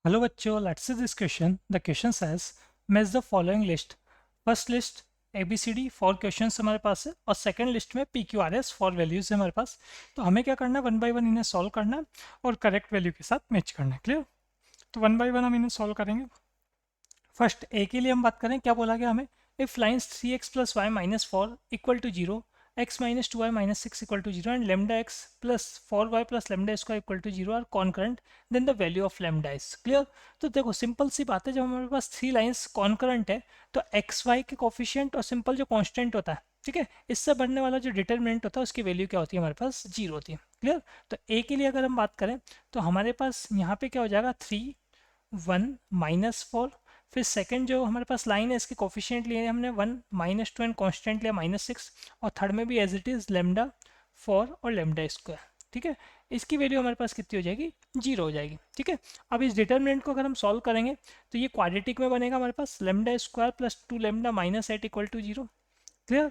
Hello बच्चों, let's see this question. The question says match the following list. First list ABCD four questions हमारे पास है और second list में PQRS four values है हमारे पास. तो हमें क्या करना है, वन बाय वन इन्हें सॉल्व करना है और करेक्ट वैल्यू के साथ मैच करना है. क्लियर? तो वन बाय वन हम इन्हें सॉल्व करेंगे. फर्स्ट ए के लिए हम बात करें, क्या बोला गया हमें, if lines 3x plus y minus four equal to zero, x minus two y minus six equal to zero and lambda x plus four y plus lambda square equal to zero are concurrent, then the value of lambda is. Clear? तो देखो simple सी बात है, जब हमारे पास three lines concurrent है तो x Y के coefficient और सिंपल जो कॉन्स्टेंट होता है, ठीक है, इससे बढ़ने वाला जो डिटरमिनेंट होता है उसकी वैल्यू क्या होती है, हमारे पास जीरो होती है. क्लियर? तो ए के लिए अगर हम बात करें तो हमारे पास यहाँ पे क्या हो जाएगा, थ्री वन माइनस फोर. फिर सेकंड जो हमारे पास लाइन है इसके कोफिशिएंट लिए हमने one minus two and constant लिया माइनस सिक्स. और थर्ड में भी as it is lambda four और लेमडा स्क्वायर. ठीक है, इसकी वैल्यू हमारे पास कितनी हो जाएगी, जीरो हो जाएगी. ठीक है, अब इस डिटर्मिनेंट को अगर हम सॉल्व करेंगे तो ये क्वाड्रेटिक में बनेगा हमारे पास lambda square plus two lambda minus eight equal to zero. Clear?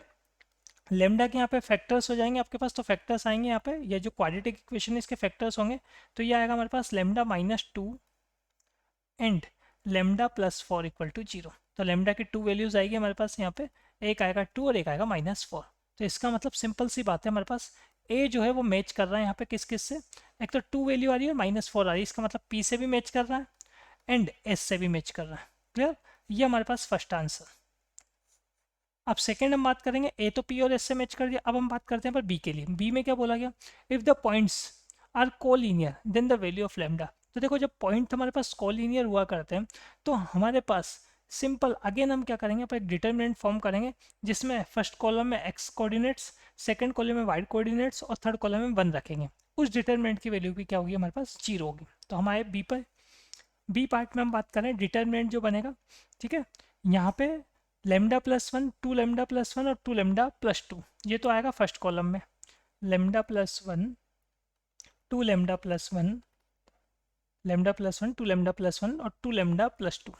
Lambda के यहाँ पे फैक्टर्स हो जाएंगे आपके पास, तो फैक्टर्स आएंगे यहाँ पे, ये जो क्वाड्रेटिक इक्वेशन है इसके फैक्टर्स होंगे. तो ये आएगा हमारे पास lambda minus two and lambda plus four equal to zero. तो लेमडा की टू वैल्यूज आएगी हमारे पास यहाँ पे, एक आएगा टू और एक आएगा माइनस फोर. तो इसका मतलब सिंपल सी बात है, हमारे पास ए जो है वो मैच कर रहा है यहाँ पे किस किस से, एक तो टू वैल्यू आ रही है और माइनस फोर आ रही है, इसका मतलब पी से भी मैच कर रहा है एंड एस से भी मैच कर रहा है. क्लियर? ये हमारे पास फर्स्ट आंसर. अब सेकेंड हम बात करेंगे, ए तो पी और एस से मैच कर दिया. अब हम बात करते हैं पर बी के लिए. बी में क्या बोला गया, if the points are collinear then the value of lambda. तो देखो जब पॉइंट हमारे पास कोलिनियर हुआ करते हैं तो हमारे पास सिंपल अगेन हम क्या करेंगे, पर एक डिटर्मिनेंट फॉर्म करेंगे जिसमें फर्स्ट कॉलम में एक्स कोऑर्डिनेट्स, सेकंड कॉलम में वाई कोऑर्डिनेट्स और थर्ड कॉलम में वन रखेंगे. उस डिटर्मिनेंट की वैल्यू भी क्या होगी, हमारे पास जीरो होगी. तो हमारे बी पर बी पार्ट में हम बात करें, डिटर्मिनेंट जो बनेगा, ठीक है, यहाँ पे lambda plus one, two lambda plus one और टू लेमडा प्लस टू, ये तो आएगा फर्स्ट कॉलम में. Lambda plus one, two lambda plus one, lambda plus one, two lambda plus one और two lambda plus two.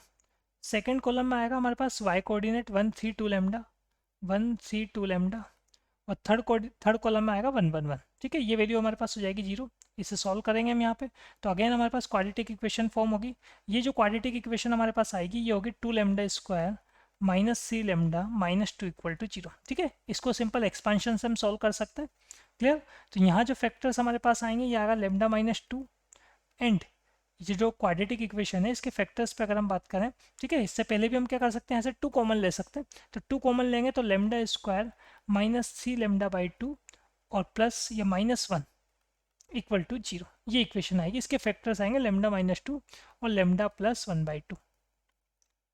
Second column में आएगा हमारे पास Y coordinate one three two lambda, one three two lambda और third column में आएगा one one one. ठीक है, ये वैल्यू हमारे पास हो जाएगी जीरो. इसे सॉल्व करेंगे हम यहाँ पे, तो अगेन हमारे पास क्वाड्रेटिक इक्वेशन फॉर्म होगी. ये जो क्वाड्रेटिक इक्वेशन हमारे पास आएगी ये होगी two lambda square minus three lambda minus two equal to zero. ठीक है, इसको सिंपल एक्सपांशन से हम सॉल्व कर सकते हैं. क्लियर? तो यहाँ जो फैक्टर्स हमारे पास आएंगे ये आएगा लेमडा माइनस टू एंड ये जो क्वाड्रेटिक इक्वेशन है इसके फैक्टर्स पे अगर हम बात करें, ठीक है, इससे पहले भी हम क्या कर सकते हैं, ऐसे टू कॉमन ले सकते हैं. तो टू कॉमन लेंगे तो lambda square minus three lambda by two और प्लस ये minus one equal to zero. ये इक्वेशन आएगी, इसके फैक्टर्स आएंगे लेमडा माइनस टू और lambda plus one by two.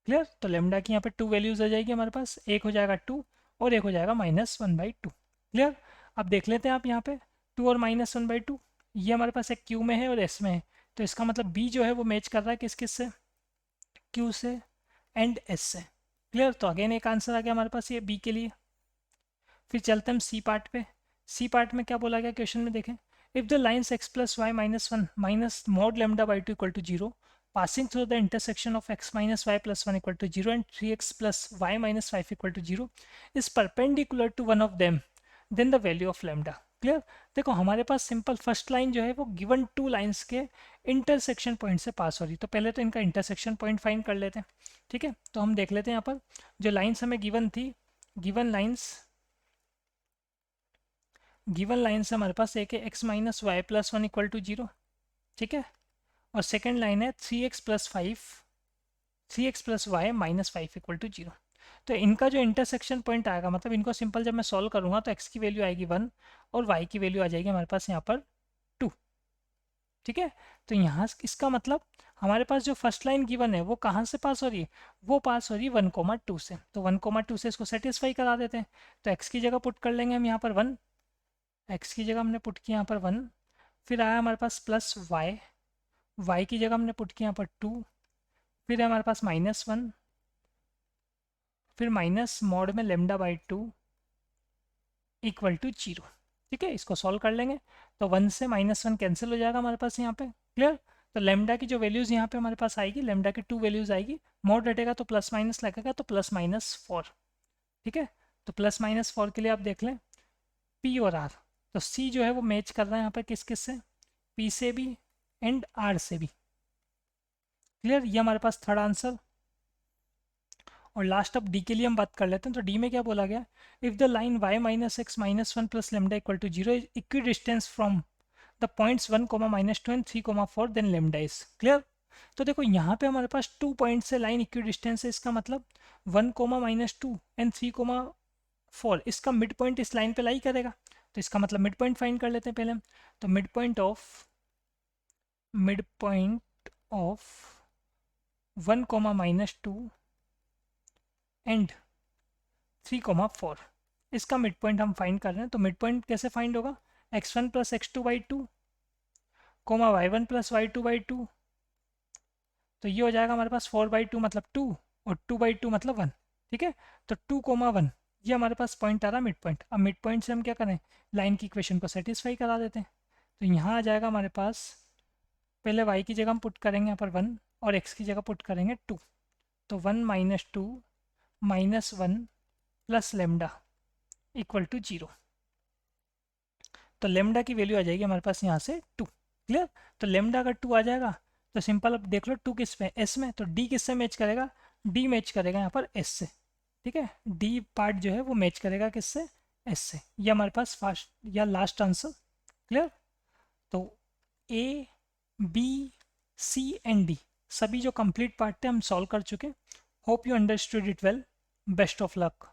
Clear? तो लेमडा की यहाँ पे टू वैल्यूज आ जाएगी हमारे पास, एक हो जाएगा टू और एक हो जाएगा minus one by two. Clear? अब देख लेते हैं आप यहाँ पे टू और माइनस वन बाई टू, ये हमारे पास एक क्यू में है और एस में है. तो इसका मतलब बी जो है वो मैच कर रहा है किस किस से, क्यू से एंड एस से. क्लियर? तो अगेन एक आंसर आ गया हमारे पास ये बी के लिए. फिर चलते हैं हम सी पार्ट पे. सी पार्ट में क्या बोला गया क्वेश्चन में, देखें, if the lines x plus y minus one minus mod lambda by two equal to zero passing through the intersection of x minus y plus 1 equal to 0 and 3x plus y minus 5 equal to 0 is perpendicular to one of them, then the value of lambda. Clear? देखो हमारे पास simple first line जो है वो given two lines के intersection point से पास हो रही. तो पहले तो इनका इंटरसेक्शन पॉइंट फाइंड कर लेते हैं. ठीक है, तो हम देख लेते हैं यहाँ पर जो लाइंस हमें गिवन थी, गिवन लाइन्स हमारे पास एक है x minus y plus one equal to zero. ठीक है, और सेकेंड लाइन है three x plus five, three x plus y minus five equal to zero. तो इनका जो इंटरसेक्शन पॉइंट आएगा, मतलब इनको सिंपल जब मैं सॉल्व करूंगा तो एक्स की वैल्यू आएगी वन और वाई की वैल्यू आ जाएगी हमारे पास यहाँ पर टू. ठीक है, तो यहाँ इसका मतलब हमारे पास जो फर्स्ट लाइन गिवन है वो कहाँ से पास हो रही है, वो पास हो रही है वन कोमा टू से. तो वन कोमा टू से इसको सेटिस्फाई करा देते हैं. तो एक्स की जगह पुट कर लेंगे हम यहाँ पर वन, एक्स की जगह हमने पुट किया यहाँ पर वन. फिर आया हमारे पास प्लस वाई, वाई की जगह हमने पुट किया यहाँ पर टू. फिर है हमारे पास माइनस वन, फिर माइनस मॉड में lambda by two equal to zero. ठीक है, इसको सॉल्व कर लेंगे तो वन से माइनस वन कैंसिल हो जाएगा हमारे पास यहाँ पे. क्लियर? तो लेमडा की जो वैल्यूज़ यहाँ पे हमारे पास आएगी, लेमडा की टू वैल्यूज़ आएगी, मॉड हटेगा तो प्लस माइनस लगेगा, तो प्लस माइनस फोर. ठीक है, तो प्लस माइनस फोर के लिए आप देख लें पी और आर. तो सी जो है वो मैच कर रहा है यहाँ पर किस किस से, पी से भी एंड आर से भी. क्लियर, ये हमारे पास थर्ड आंसर। और लास्ट अब डी के लिए हम बात कर लेते हैं। तो डी में क्या बोला गया, if the line y minus x minus one plus lambda equal to zero is equidistance from the points 1 comma minus two and 3 comma 4 then lambda is clear. तो देखो यहाँ पे हमारे पास 2 पॉइंट से लाइन इक्वी डिस्टेंस है, इसका मतलब 1 comma minus two and 3 comma 4, इसका मिड पॉइंट इस लाइन पे लाई करेगा। तो इसका मतलब मिड पॉइंट फाइंड कर लेते हैं पहले हम। तो mid point of 1 comma minus two and 3 comma 4, इसका मिड पॉइंट हम फाइंड कर रहे हैं। तो मिड पॉइंट कैसे फाइंड होगा, x1 plus x two by two comma y1 plus y two by two, तो ये हो जाएगा हमारे पास 4 बाई टू मतलब 2 और 2 बाई टू मतलब 1। ठीक है, तो 2 कोमा 1 ये हमारे पास पॉइंट आ रहा है मिड पॉइंट। अब मिड पॉइंट से हम क्या करें, लाइन की इक्वेशन को सेटिस्फाई करा देते हैं। तो यहाँ आ जाएगा हमारे पास, पहले y की जगह हम पुट करेंगे यहाँ पर 1 और x की जगह पुट करेंगे 2। तो 1 minus two minus 1 plus lambda equal to 0। तो लेमडा की वैल्यू आ जाएगी हमारे पास यहाँ से 2। क्लियर, तो लेमडा अगर 2 आ जाएगा तो सिंपल अब देख लो 2 किस में, एस में, तो डी किससे मैच करेगा, डी मैच करेगा यहाँ पर एस से। ठीक है, डी पार्ट जो है वो मैच करेगा किससे, एस से। ये हमारे पास फर्स्ट या लास्ट आंसर। क्लियर, तो A B C and D सभी जो कंप्लीट पार्ट थे हम सॉल्व कर चुके। Hope you understood it well, best of luck.